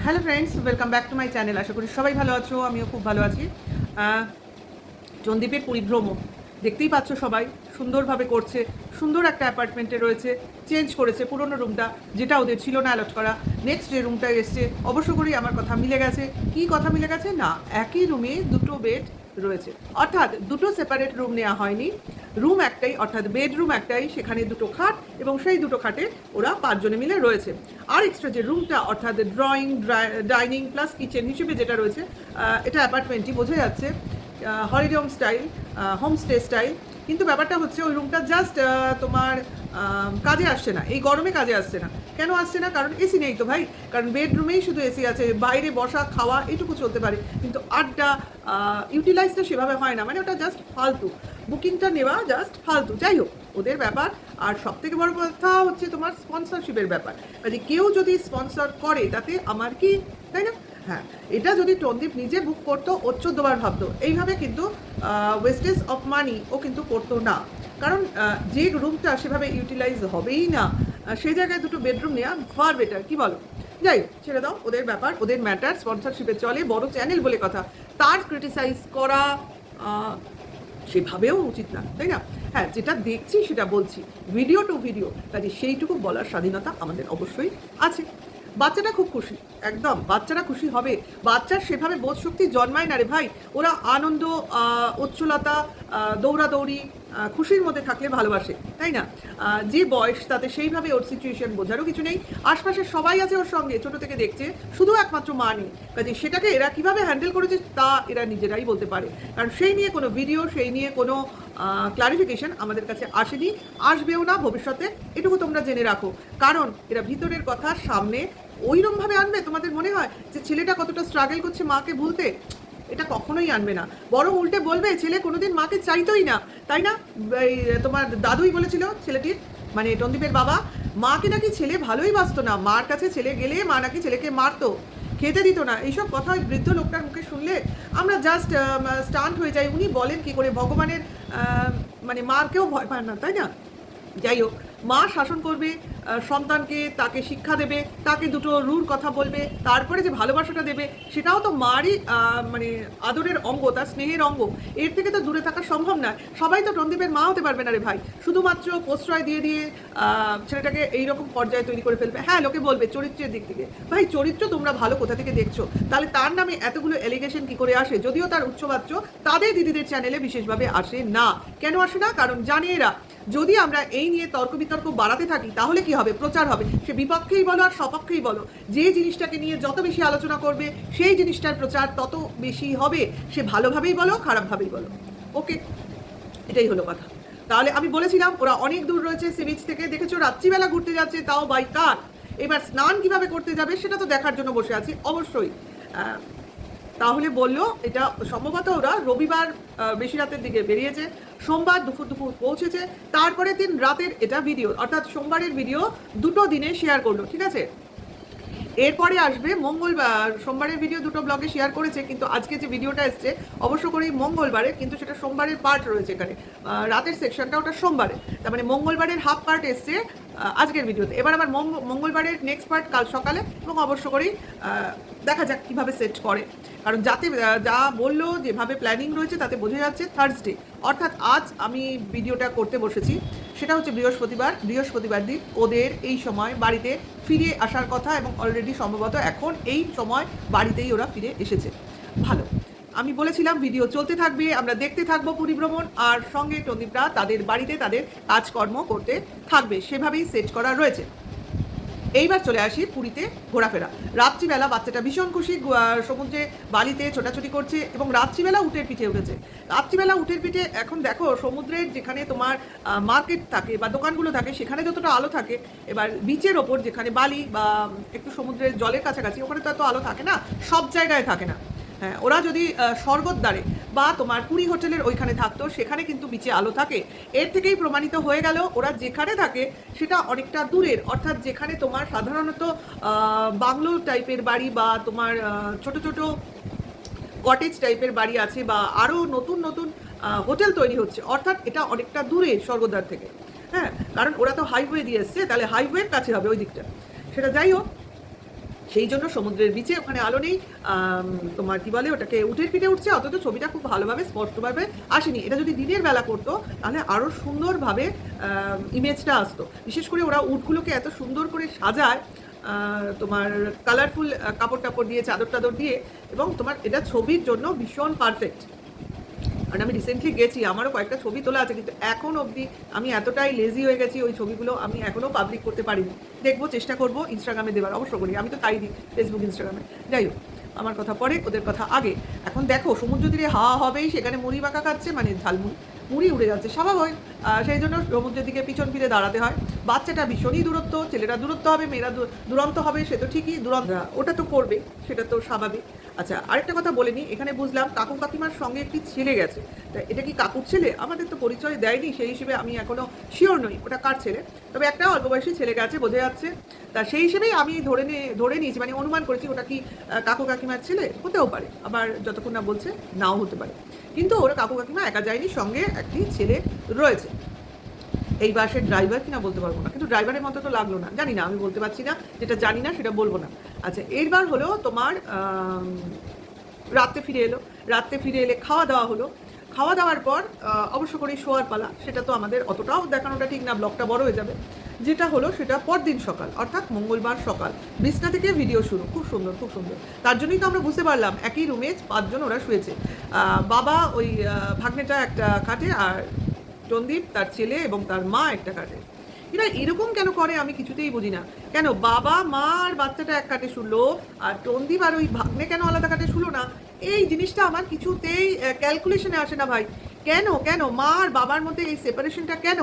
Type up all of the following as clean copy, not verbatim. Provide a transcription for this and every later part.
Hello friends, welcome back to my channel. আশা করি সবাই ভালো আছো, আমিও খুব ভালো আছি। চন্দ্বীপের পরিভ্রমণ দেখতেই পাচ্ছ, সবাই সুন্দরভাবে করছে। সুন্দর একটা অ্যাপার্টমেন্টে রয়েছে, চেঞ্জ করেছে পুরনো রুমটা, যেটা ওদের ছিল না অ্যালট করা। নেক্সট যে রুমটা এসছে, অবশ্য করেই আমার কথা মিলে গেছে। কি কথা মিলে গেছে? না, একই রুমে দুটো বেড রয়েছে, অর্থাৎ দুটো সেপারেট রুম নেওয়া হয়নি। রুম একটাই, অর্থাৎ বেডরুম একটাই, সেখানে দুটো খাট, এবং সেই দুটো খাটে ওরা 5 জনে মিলে রয়েছে। আর এক্সট্রা যে রুমটা, অর্থাৎ ড্রয়িং, ডাইনিং প্লাস কিচেন হিসেবে যেটা রয়েছে, এটা অ্যাপার্টমেন্টই বোঝা যাচ্ছে, holiday home style, homestay style. কিন্তু ব্যাপারটা হচ্ছে ওই রুমটা জাস্ট তোমার কাজে আসছে না, এই গরমে কাজে আসছে না। কেন আসছে না? কারণ এসি নেই তো ভাই। কারণ বেডরুমেই শুধু এসি আছে, বাইরে বসা খাওয়া এইটুকু চলতে পারে, কিন্তু আড্ডা ইউটিলাইজটা সেভাবে হয় না। মানে ওটা জাস্ট ফালতু, বুকিংটা নেওয়া জাস্ট ফালতু। যাই হোক, ওদের ব্যাপার। আর সব থেকে বড় কথা হচ্ছে তোমার স্পন্সরশিপের ব্যাপার। মানে কেউ যদি স্পন্সর করে তাতে আমার কি, তাই না? হ্যাঁ, এটা যদি টন্দীপ নিজে বুক করতো, ও 14 বার ভাবতো। এইভাবে কিন্তু ওয়েস্টেজ অফ মানি ও কিন্তু করতো না। কারণ যে রুমটা সেভাবে ইউটিলাইজ হবেই না, সেই জায়গায় দুটো বেডরুম নেওয়া ফার বেটার, কি বলো? যাই হোক, ছেড়ে দাও, ওদের ব্যাপার, ওদের ম্যাটার। স্পন্সরশিপে চলে, বড় চ্যানেল বলে কথা। তার ক্রিটিসাইজ করা সেভাবেও উচিত না, তাই না? হ্যাঁ, যেটা দেখছি সেটা বলছি, ভিডিও টু ভিডিও, কাজে সেইটুকু বলার স্বাধীনতা আমাদের অবশ্যই আছে। বাচ্চাটা খুব খুশি, একদম বাচ্চারা খুশি হবে। বাচ্চার সেভাবে বোধ শক্তি জন্মায় না রে ভাই। ওরা আনন্দ, উচ্ছলতা, দৌড়াদৌড়ি, খুশির মধ্যে থাকলে ভালোবাসে, তাই না? যে বয়স, তাতে সেইভাবে ওর সিচুয়েশন বোঝারও কিছু নেই। আশপাশে সবাই আছে ওর সঙ্গে, ছোট থেকে দেখছে, শুধু একমাত্র মা নেই। কাজে সেটাকে এরা কিভাবে হ্যান্ডেল করেছে তা এরা নিজেরাই বলতে পারে। কারণ সেই নিয়ে কোনো ভিডিও, সেই নিয়ে কোনো ক্লারিফিকেশন আমাদের কাছে আসেনি, আসবেও না ভবিষ্যতে। এটুকু তোমরা জেনে রাখো। কারণ এরা ভিতরের কথা সামনে ওইরকমভাবে আনবে, তোমাদের মনে হয় যে ছেলেটা কতটা স্ট্রাগল করছে মাকে ভুলতে? এটা কখনোই আনবে না। বরং উল্টে বলবে ছেলে কোনোদিন মাকে চাইতোই না, তাই না? এই তোমার দাদুই বলেছিল ছেলেটির, মানে টন্দীপের বাবা, মাকে নাকি ছেলে ভালোই বাসতো না, মার কাছে ছেলে গেলে মা নাকি ছেলেকে মারতো, খেতে দিত না। এইসব কথা ওই বৃদ্ধ লোকটার মুখে শুনলে আমরা জাস্ট স্টান্ট হয়ে যাই। উনি বলেন কি করে ভগবানের মানে মারকেও ভয় পান না, তাই না? যাই হোক, মা শাসন করবে সন্তানকে, তাকে শিক্ষা দেবে, তাকে দুটো রুর কথা বলবে, তারপরে যে ভালোবাসাটা দেবে সেটাও তো মারই মানে আদরের অঙ্গ, তার স্নেহের অঙ্গ। এর থেকে তো দূরে থাকা সম্ভব না। সবাই তো টন্দীপের মা হতে পারবে না রে ভাই। শুধুমাত্র প্রশ্রয় দিয়ে দিয়ে ছেলেটাকে এইরকম পর্যায়ে তৈরি করে ফেলবে। হ্যাঁ, লোকে বলবে চরিত্রের দিক থেকে। ভাই, চরিত্র তোমরা ভালো কোথা থেকে দেখছো? তাহলে তার নামে এতগুলো এলিগেশন কি করে আসে? যদিও তার উচ্চবাচ্য তাদের দিদিদের চ্যানেলে বিশেষভাবে আসে না। কেন আসে না? কারণ জানে এরা, যদি আমরা এই নিয়ে তর্ক বিতর্ক বাড়াতে থাকি তাহলে কি হবে? প্রচার হবে। সে বিপক্ষেই বলো আর সপক্ষেই বলো, যে জিনিসটাকে নিয়ে যত বেশি আলোচনা করবে সেই জিনিসটার প্রচার তত বেশি হবে। সে ভালোভাবেই বলো, খারাপভাবেই বলো। ওকে, এটাই হলো কথা। তাহলে আমি বলেছিলাম ওরা অনেক দূর রয়েছে সি বিচ থেকে, দেখেছো রাত্রিবেলা ঘুরতে যাচ্ছে, তাও বাই কার। এবার স্নান কিভাবে করতে যাবে সেটা তো দেখার জন্য বসে আছি অবশ্যই। তাহলে বললো এটা সম্ভবত ওরা রবিবার বেশি রাতের দিকে বেরিয়েছে, সোমবার দুপুর দুপুর পৌঁছেছে, তারপরে দিন রাতের এটা ভিডিও, অর্থাৎ সোমবারের ভিডিও দুটো দিনে শেয়ার করলো, ঠিক আছে? এরপরে আসবে মঙ্গলবার। সোমবারের ভিডিও দুটো ব্লগে শেয়ার করেছে, কিন্তু আজকে যে ভিডিওটা এসছে অবশ্য করেই মঙ্গলবারে, কিন্তু সেটা সোমবারের পার্ট রয়েছে এখানে, রাতের সেকশনটা ওটা সোমবারে। তার মানে মঙ্গলবারের হাফ পার্ট এসছে আজকের ভিডিওতে। এবার আবার মঙ্গলবারের নেক্সট পার্ট কাল সকালে, এবং অবশ্য করেই দেখা যাক কীভাবে সেট করে। কারণ যাতে যা বললো, যেভাবে প্ল্যানিং রয়েছে তাতে বোঝা যাচ্ছে থার্সডে, অর্থাৎ আজ আমি ভিডিওটা করতে বসেছি, সেটা হচ্ছে বৃহস্পতিবার দিন ওদের এই সময় বাড়িতে ফিরে আসার কথা, এবং অলরেডি সম্ভবত এখন এই সময় বাড়িতেই ওরা ফিরে এসেছে। ভালো, আমি বলেছিলাম ভিডিও চলতে থাকবে, আমরা দেখতে থাকবো পরিভ্রমণ, আর সঙ্গে টন্দীপরা তাদের বাড়িতে তাদের কাজকর্ম করতে থাকবে, সেভাবেই সেট করা রয়েছে। এইবার চলে আসি পুরীতে ঘোরাফেরা। রাত্রিবেলা বাচ্চাটা ভীষণ খুশি, সমুদ্রে বালিতে ছোটাছুটি করছে, এবং রাত্রিবেলা উটের পিঠে উঠেছে। রাত্রিবেলা উটের পিঠে, এখন দেখো সমুদ্রের যেখানে তোমার মার্কেট থাকে বা দোকানগুলো থাকে সেখানে যতটা আলো থাকে, এবার বিচের ওপর যেখানে বালি বা একটু সমুদ্রের জলের কাছাকাছি, ওখানে তো এত আলো থাকে না, সব জায়গায় থাকে না। হ্যাঁ, ওরা যদি স্বর্গদ্বারে বা তোমার পুরী হোটেলের ওইখানে থাকতো, সেখানে কিন্তু বিচে আলো থাকে। এর থেকেই প্রমাণিত হয়ে গেল ওরা যেখানে থাকে সেটা অনেকটা দূরের, অর্থাৎ যেখানে তোমার সাধারণত বাংলো টাইপের বাড়ি বা তোমার ছোট ছোট কটেজ টাইপের বাড়ি আছে, বা আরও নতুন নতুন হোটেল তৈরি হচ্ছে, অর্থাৎ এটা অনেকটা দূরে স্বর্গদ্বার থেকে। হ্যাঁ, কারণ ওরা তো হাইওয়ে দিয়ে এসছে, তাহলে হাইওয়ের কাছে হবে ওই দিকটা। সেটা যাই হোক, সেই জন্য সমুদ্রের বিচে ওখানে আলো নেই, তোমার কি বলে ওটাকে উটের পিঠে উঠছে, অথচ ছবিটা খুব ভালোভাবে স্পষ্টভাবে আসেনি। এটা যদি দিনের বেলা করতো তাহলে আরও সুন্দরভাবে ইমেজটা আসতো। বিশেষ করে ওরা উটগুলোকে এত সুন্দর করে সাজায়, তোমার কালারফুল কাপড় টাপড় দিয়ে, চাদর টাদর দিয়ে, এবং তোমার এটা ছবির জন্য ভীষণ পারফেক্ট। কারণ আমি রিসেন্টলি গেছি, আমারও কয়েকটা ছবি তোলা আছে, কিন্তু এখন অবধি আমি এতটাই লেজি হয়ে গেছি, ওই ছবিগুলো আমি এখনও পাবলিক করতে পারিনি। দেখবো, চেষ্টা করবো ইনস্টাগ্রামে দেওয়ার, অবশ্য করি, আমি তো তাই দিই ফেসবুক ইনস্টাগ্রামে। যাই হোক, আমার কথা পরে, ওদের কথা আগে। এখন দেখো সমুদ্র তীরে হাওয়া হবেই, সেখানে মুড়ি মাখা খাচ্ছে, মানে ঝালমুড়ি, মুড়ি উড়ে যাচ্ছে স্বাভাবিক। সেই জন্য সমুদ্রের দিকে পিছন ফিরে দাঁড়াতে হয়। বাচ্চাটা ভীষণই দূরত্ব, ছেলেরা দূরত্ব হবে, মেয়েরা দুরন্ত হবে, সে তো ঠিকই, দুরন্ত ওটা তো করবে, সেটা তো স্বাভাবিক। আচ্ছা, আরেকটা কথা বলে নিই, এখানে বুঝলাম কাকু কাকিমার সঙ্গে একটি ছেলে গেছে। তা এটা কি কাকুর ছেলে? আমাদের তো পরিচয় দেয়নি, সেই হিসেবে আমি এখনও শিওর নই ওটা কার ছেলে। তবে একটা অল্প বয়সী ছেলে গেছে বোঝা যাচ্ছে। তা সেই হিসেবেই আমি ধরে নিয়েছি, মানে অনুমান করেছি ওটা কি কাকু কাকিমার ছেলে। হতেও পারে, আবার যতক্ষণ না বলছে নাও হতে পারে। কিন্তু ওরা কাকু কাকিমা একা যায়নি, সঙ্গে একটি ছেলে রয়েছে। এই বাসের ড্রাইভার কিনা বলতে পারবো না, কিন্তু ড্রাইভারের মতো তো লাগলো না, জানি না, আমি বলতে পারছি না, যেটা জানি না সেটা বলবো না। আচ্ছা, এইবার হলো তোমার রাত্রে ফিরে এলে খাওয়া দাওয়া হলো। খাওয়া দাওয়ার পর অবশ্য করেই শোয়ার পালা, সেটা তো আমাদের অতটাও দেখানোটা ঠিক না, ব্লগটা বড় হয়ে যাবে। যেটা হলো সেটা পরদিন সকাল, অর্থাৎ মঙ্গলবার সকাল, বিছনা থেকে ভিডিও শুরু। খুব সুন্দর, খুব সুন্দর। তার জন্যই তো আমরা বুঝতে পারলাম একই রুমে 5 জন ওরা শুয়েছে। বাবা ওই ভাগ্নেটা একটা খাটে, আর চন্দীপ তার ছেলে এবং তার মা একটা খাটে। এরা এরকম কেন করে আমি কিছুতেই বুঝি না। কেন বাবা মা আর বাচ্চাটা এক খাটে শুলো, আর টন্দীপ আর ওই ভাগ্নে কেন আলাদা খাটে শুলো না? এই জিনিসটা আমার কিছুতেই ক্যালকুলেশনে আসে না ভাই। কেন মা আর বাবার মধ্যে এই সেপারেশনটা কেন?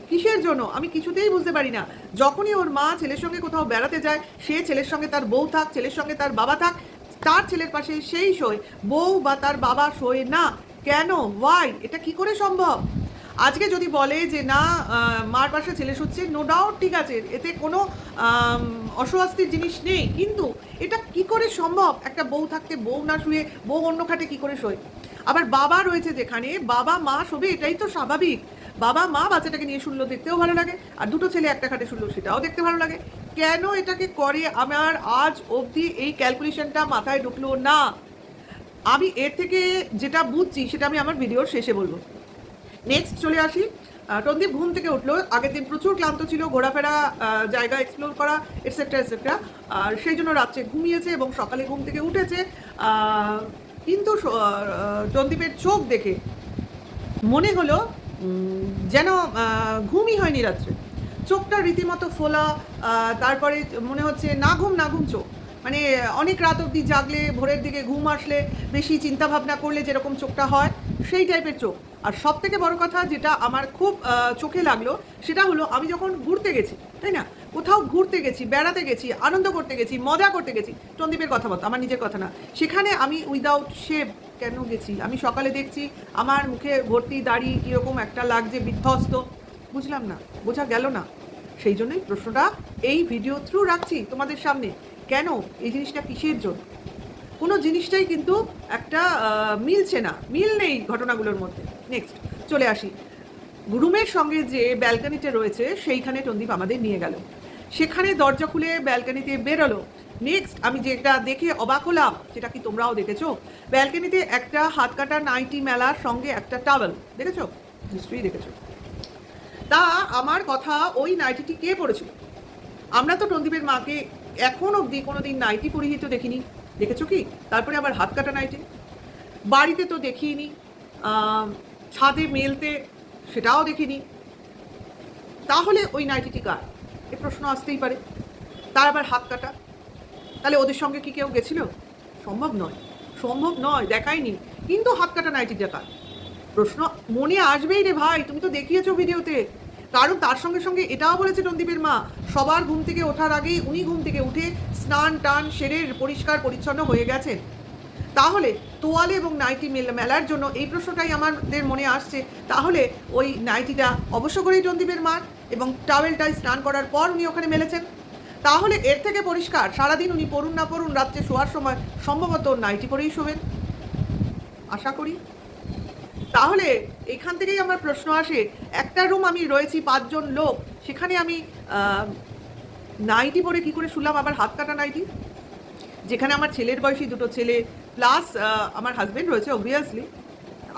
কিসের জন্য আমি কিছুতেই বুঝতে পারি না। যখনই ওর মা ছেলের সঙ্গে কোথাও বেড়াতে যায়, সে ছেলের সঙ্গে তার বউ থাক, ছেলের সঙ্গে তার বাবা থাক, তার ছেলের পাশে সেই শোয়, বউ বা তার বাবা শোয় না। কেন? ওয়াই? এটা কি করে সম্ভব? আজকে যদি বলে যে না মার পাশে ছেলে শুচ্ছে, নো ডাউট, ঠিক আছে, এতে কোনো অস্বস্তির জিনিস নেই, কিন্তু এটা কি করে সম্ভব? একটা বউ থাকতে বউ না শুয়ে বউ অন্য খাটে কি করে শোয়? আবার বাবা রয়েছে যেখানে, বাবা মা শোবে, এটাই তো স্বাভাবিক। বাবা মা বাচ্চাটাকে নিয়ে শুনলো, দেখতেও ভালো লাগে, আর দুটো ছেলে একটা খাটে শুনলো, সেটাও দেখতে ভালো লাগে। কেন এটাকে করে আমার আজ অবধি এই ক্যালকুলেশনটা মাথায় ঢুকলো না। আমি এর থেকে যেটা বুঝছি সেটা আমি আমার ভিডিওর শেষে বলবো। নেক্সট চলে আসি, টন্দীপ ঘুম থেকে উঠলো। আগের দিন প্রচুর ক্লান্ত ছিল, ঘোরাফেরা, জায়গা এক্সপ্লোর করা, এটসেট্রা, আর সেই জন্য রাত্রে ঘুমিয়েছে এবং সকালে ঘুম থেকে উঠেছে। কিন্তু টন্দীপের চোখ দেখে মনে হলো যেন ঘুমই হয়নি রাত্রে। চোখটা রীতিমতো ফোলা, তারপরে মনে হচ্ছে না ঘুম চোখ, মানে অনেক রাত অবধি জাগলে, ভোরের দিকে ঘুম আসলে, বেশি চিন্তাভাবনা করলে যেরকম চোখটা হয়, সেই টাইপের চোখ। আর সব থেকে বড় কথা যেটা আমার খুব চোখে লাগলো, সেটা হলো আমি যখন ঘুরতে গেছি, তাই না, কোথাও ঘুরতে গেছি, বেড়াতে গেছি, আনন্দ করতে গেছি, মজা করতে গেছি, টন্দীপের কথা বলতো, আমার নিজের কথা না, সেখানে আমি উইদাউট শেভ কেন গেছি? আমি সকালে দেখছি আমার মুখে ভর্তি দাড়ি, কীরকম একটা লাগছে, বিধ্বস্ত, বুঝলাম না, বোঝা গেল না। সেই জন্যই প্রশ্নটা এই ভিডিও থ্রু রাখছি তোমাদের সামনে। কেন এই জিনিসটা, কিসের জন্য? কোনো জিনিসটাই কিন্তু একটা মিলছে না, মিল নেই ঘটনাগুলোর মধ্যে। নেক্সট চলে আসি, রুমের সঙ্গে যে ব্যালকানিটা রয়েছে সেইখানে টন্দীপ আমাদের নিয়ে গেল। সেখানে দরজা খুলে ব্যালকানিতে বেরোলো। নেক্সট আমি যেটা দেখে অবাক হলাম, সেটা কি তোমরাও দেখেছো? ব্যালকানিতে একটা হাত কাটা নাইটি মেলার সঙ্গে একটা টাওয়েল, দেখেছো? নিশ্চয়ই দেখেছো। তা আমার কথা, ওই নাইটিটি কে পরেছিল? আমরা তো টন্দীপের মাকে এখন অবধি কোনোদিন নাইটি পরিহিত দেখিনি, দেখেছো কি? তারপরে আবার হাত কাটা নাইটি বাড়িতে তো দেখিনি, ছাদে মেলতে সেটাও দেখিনি। তাহলে ওই নাইটিটি কার? এ প্রশ্ন আসতেই পারে। তার আবার হাত কাটা, তাহলে ওদের সঙ্গে কি কেউ গেছিল? সম্ভব নয়, দেখায়নি, কিন্তু হাত কাটা নাইটিটা কার? প্রশ্ন মনে আসবেই রে ভাই, তুমি তো দেখিয়েছো ভিডিওতে। কারণ তার সঙ্গে সঙ্গে এটাও বলেছে টন্দীপের মা, সবার ঘুম থেকে ওঠার আগেই উনি ঘুম থেকে উঠে স্নান টান সেরে পরিষ্কার পরিচ্ছন্ন হয়ে গেছেন। তাহলে তোয়ালে এবং নাইটি মেলার জন্য এই প্রশ্নটাই আমাদের মনে আসছে। তাহলে ওই নাইটিটা অবশ্য করেই টন্দীপের মার, এবং টাওয়েলটাই স্নান করার পর উনি ওখানে মেলেছেন। তাহলে এর থেকে পরিষ্কার, সারাদিন উনি পড়ুন না পড়ুন, রাত্রে শোয়ার সময় সম্ভবত নাইটি পরেই শোবেন, আশা করি। তাহলে এখান থেকেই আমার প্রশ্ন আসে, একটা রুম আমি রয়েছি 5 জন লোক, সেখানে আমি নাইটি পরে কি করে শুলাম, আবার হাত কাটা নাইটি? যেখানে আমার ছেলের বয়সী দুটো ছেলে প্লাস আমার হাজব্যান্ড রয়েছে অবভিয়াসলি,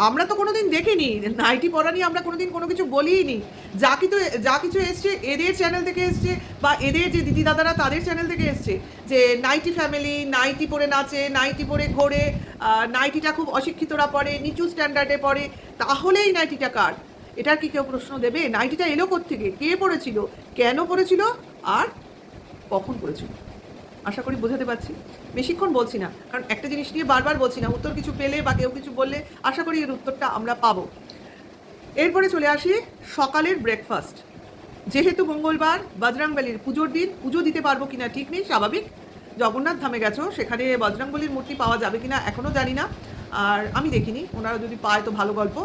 আমরা তো কোনোদিন দেখিনি নাইটি পরা নিয়ে, আমরা কোনোদিন কোনো কিছু বলিই নি। যা কিছু এসছে এদের চ্যানেল থেকে এসছে, বা এদের যে দিদি দাদারা তাদের চ্যানেল থেকে এসছে, যে নাইটি ফ্যামিলি নাইটি পরে নাচে, নাইটি পরে ঘোরে, নাইটিটা খুব অশিক্ষিতরা পরে, নিচু স্ট্যান্ডার্ডে পড়ে, তাহলেই নাইটিটা কার? এটার কি কেউ প্রশ্ন দেবে? নাইটিটা এলো কোত্থেকে, কে পড়েছিল, কেন পড়েছিল, আর কখন পড়েছিল? আশা করি বোঝাতে পারছি। বেশিক্ষণ বলছি না, কারণ একটা জিনিস নিয়ে বারবার বলছি না, উত্তর কিছু পেলে বা কেউ কিছু বললে আশা করি এর উত্তরটা আমরা পাবো। এরপরে চলে আসি সকালের ব্রেকফাস্ট। যেহেতু মঙ্গলবার বজরংবলীর পুজোর দিন, পুজো দিতে পারবো কিনা ঠিক নেই, স্বাভাবিক। জগন্নাথ ধামে গেছো, সেখানে বজরংবলীর মূর্তি পাওয়া যাবে কিনা এখনও জানি না, আর আমি দেখিনি। ওনারা যদি পায় তো ভালো গল্প,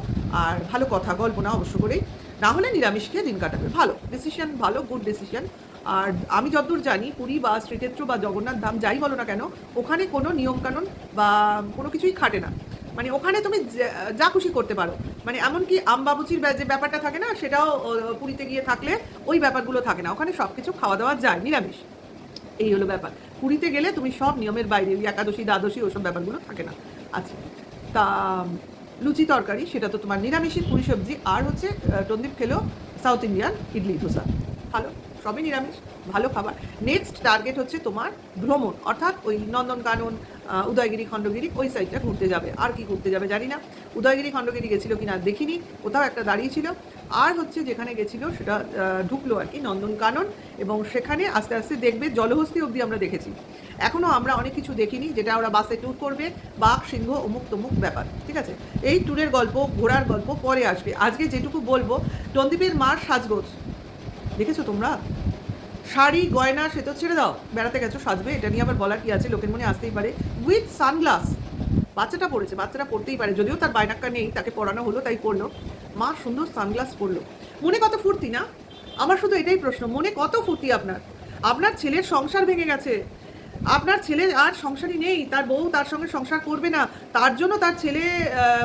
আর ভালো কথা, গল্প না অবশ্য করেই। না হলে নিরামিষ খেয়ে দিন কাটাবে, ভালো ডিসিশন, ভালো গুড ডিসিশন। আর আমি যতদূর জানি পুরী বা শ্রীক্ষেত্র বা জগন্নাথ ধাম যাই বলো না কেন, ওখানে কোনো নিয়মকানুন বা কোনো কিছুই খাটে না। মানে ওখানে তুমি যা খুশি করতে পারো, মানে এমনকি আমবাবুচির যে ব্যাপারটা থাকে না, সেটাও পুরীতে গিয়ে থাকলে ওই ব্যাপারগুলো থাকে না, ওখানে সব কিছু খাওয়া দাওয়া যায় নিরামিষ। এই হলো ব্যাপার। পুরীতে গেলে তুমি সব নিয়মের বাইরে, ওই একাদশী দ্বাদশী ওসব ব্যাপারগুলো থাকে না। আচ্ছা, তা লুচি তরকারি সেটা তো তোমার নিরামিষই, পুরি সবজি, আর হচ্ছে টন্দীপ খেলো সাউথ ইন্ডিয়ান ইডলি ধোসা, ভালো, সবই নিরামিষ, ভালো খাবার। নেক্সট টার্গেট হচ্ছে তোমার ভ্রমণ, অর্থাৎ ওই নন্দনকানন, উদয়গিরি খণ্ডগিরি ওই সাইডটা ঘুরতে যাবে। আর কি ঘুরতে যাবে জানি না, উদয়গিরি খণ্ডগিরি গেছিলো কিনা দেখিনি, কোথাও একটা দাঁড়িয়ে ছিল। আর হচ্ছে যেখানে গেছিলো সেটা ঢুকলো আর কি নন্দনকানন, এবং সেখানে আস্তে আস্তে দেখবে জলহস্তি অবধি আমরা দেখেছি, এখনও আমরা অনেক কিছু দেখিনি, যেটা ওরা বাসে ট্যুর করবে, বাঘ সিংহ অমুক তমুক ব্যাপার, ঠিক আছে। এই ট্যুরের গল্প, ঘোরার গল্প পরে আসবে। আজকে যেটুকু বলবো, টন্দীপের মার সাজগোজ দেখেছো তোমরা? শাড়ি গয়না সে তো ছেড়ে দাও, বেড়াতে গেছো সাজবে, এটা নিয়ে আবার বলার কি আছে, লোকের মনে আসতেই পারে। উইথ সানগ্লাস বাচ্চাটা পড়েছে, বাচ্চাটা পড়তেই পারে, যদিও তার বাইনাক্কা নেই, তাকে পড়ানো হলো তাই পড়লো। মা সুন্দর সানগ্লাস পরলো, মনে কত ফুর্তি না? আমার শুধু এটাই প্রশ্ন, মনে কত ফুর্তি আপনার? আপনার ছেলের সংসার ভেঙে গেছে, আপনার ছেলে আর সংসারই নেই, তার বউ তার সঙ্গে সংসার করবে না, তার জন্য তার ছেলে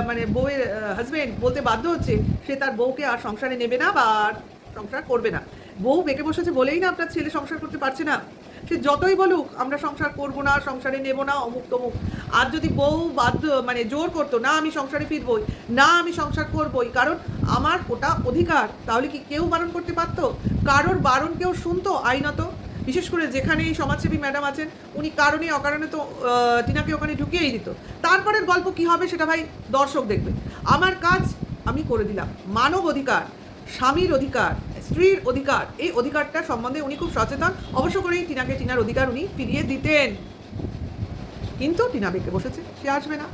মানে বউয়ের হাজবেন্ড বলতে বাধ্য হচ্ছে সে তার বউকে আর সংসারে নেবে না বা আর সংসার করবে না। বউ বেঁকে বসেছে বলেই না আপনার ছেলে সংসার করতে পারছে না। সে যতই বলুক আমরা সংসার করব না, সংসারে নেব না, অমুক তমুক, আর যদি বউ বাধ্য মানে জোর করতো, না আমি সংসারে ফিরবই, না আমি সংসার করবই, কারণ আমার ওটা অধিকার, তাহলে কি কেউ বারণ করতে পারতো? কারোর বারণ কেউ শুনতো আইনত? বিশেষ করে যেখানে এই সমাজসেবী ম্যাডাম আছেন, উনি কারণে অকারণে তো টিনাকে ওখানে ঢুকিয়েই দিত। তারপরের গল্প কি হবে সেটা ভাই দর্শক দেখবে। আমার কাজ আমি করে দিলাম। মানব অধিকার, স্বামীর অধিকার, স্ত্রীর অধিকার, এই অধিকারটা সম্বন্ধে উনি খুব সচেতন, অবশ্য করেই টিনাকে টিনার অধিকার উনি ফিরিয়ে দিতেন। কিন্তু টিনা বেঁকে বসেছে, সে আসবে না।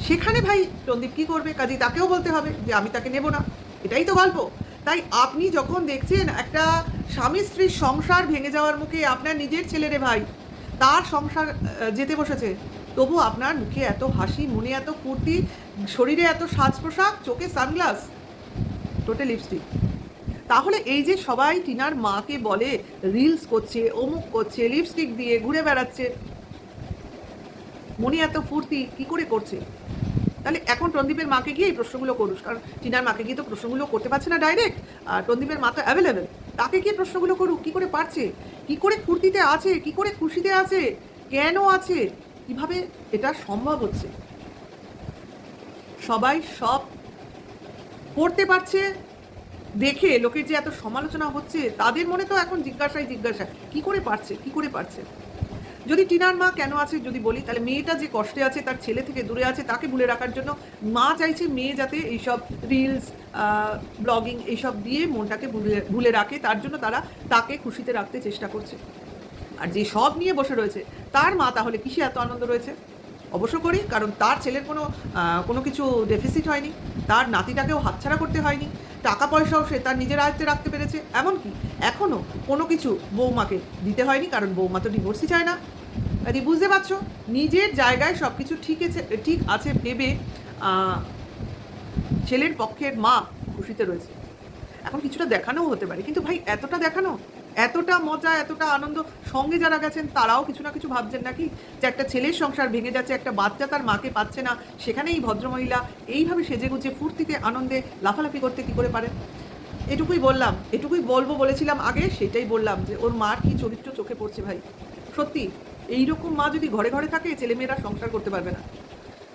সেখানে ভাই সন্দীপ কী করবে? কাজেই তাকেও বলতে হবে যে আমি তাকে নেব না, এটাই তো গল্প। তাই আপনি যখন দেখছেন একটা স্বামী স্ত্রীর সংসার ভেঙে যাওয়ার মুখে, আপনার নিজের ছেলেরে ভাই তার সংসার যেতে বসেছে, তবু আপনার মুখে এত হাসি, মনে এত ফুর্তি, শরীরে এত সাজ পোশাক, চোখে সানগ্লাস, টোটাল লিপস্টিক, তাহলে এই যে সবাই টিনার মাকে বলে রিলস করছে, অমুক করছে, লিপস্টিক দিয়ে ঘুরে বেড়াচ্ছে, মনে এত ফুর্তি কী করে করছে? তাহলে এখন টন্দীপের মাকে গিয়ে এই প্রশ্নগুলো করুস, কারণ টিনার মাকে গিয়ে তো প্রশ্নগুলো করতে পারছে না ডাইরেক্ট, আর টন্দীপের মা তো অ্যাভেলেবেল, তাকে গিয়ে প্রশ্নগুলো করুক, কী করে পারছে, কী করে ফুর্তিতে আছে, কী করে খুশিতে আছে, কেন আছে, কিভাবে এটা সম্ভব হচ্ছে? সবাই সব করতে পারছে দেখে লোকের যে এত সমালোচনা হচ্ছে, তাদের মনে তো এখন জিজ্ঞাসাই জিজ্ঞাসা, কী করে পারছে, কী করে পারছে? যদি টিনার মা কেন আছে যদি বলি, তাহলে মেয়েটা যে কষ্টে আছে, তার ছেলে থেকে দূরে আছে, তাকে ভুলে রাখার জন্য মা চাইছে মেয়ে যাতে এইসব রিলস, ব্লগিং এইসব দিয়ে মনটাকে ভুলে রাখে, তার জন্য তাকে খুশিতে রাখতে চেষ্টা করছে। আর যে সব নিয়ে বসে রয়েছে তার মা, তাহলে কিসে এত আনন্দ রয়েছে? অবশ্য করি, কারণ তার ছেলের কোনো কিছু ডেফিসিট হয়নি, তার নাতিটাকেও হাতছাড়া করতে হয়নি, টাকা পয়সাও সে তার নিজের আয়ত্তে রাখতে পেরেছে, এমনকি এখনও কোনো কিছু বৌমাকে দিতে হয়নি, কারণ বৌমা তো ডিভোর্সই চায় না। কাজে বুঝতে পারছো, নিজের জায়গায় সব কিছু ঠিক আছে ভেবে ছেলের পক্ষের মা খুশিতে রয়েছে। এখন কিছুটা দেখানোও হতে পারে, কিন্তু ভাই এতটা দেখানো, এতটা মজা, এতটা আনন্দ, সঙ্গে যারা গেছেন তারাও কিছু না কিছু ভাবছেন নাকি, যে একটা ছেলের সংসার ভেঙে যাচ্ছে, একটা বাচ্চা তার মাকে পাচ্ছে না, সেখানে এই ভদ্রমহিলা এইভাবে সেজেগুজে ফুর্তিতে আনন্দে লাফালাফি করতে কী করে পারে? এটুকুই বললাম, এটুকুই বলবো বলেছিলাম আগে, সেটাই বললাম যে ওর মার কি চরিত্র চোখে পড়ছে ভাই, সত্যি এইরকম মা যদি ঘরে ঘরে থাকে ছেলেমেয়েরা সংসার করতে পারবে না।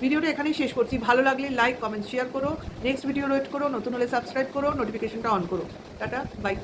ভিডিওটা এখানেই শেষ করছি। ভালো লাগলে লাইক কমেন্ট শেয়ার করো, নেক্সট ভিডিও ওয়েট করো, নতুন হলে সাবস্ক্রাইব করো, নোটিফিকেশনটা অন করো। Tata, by.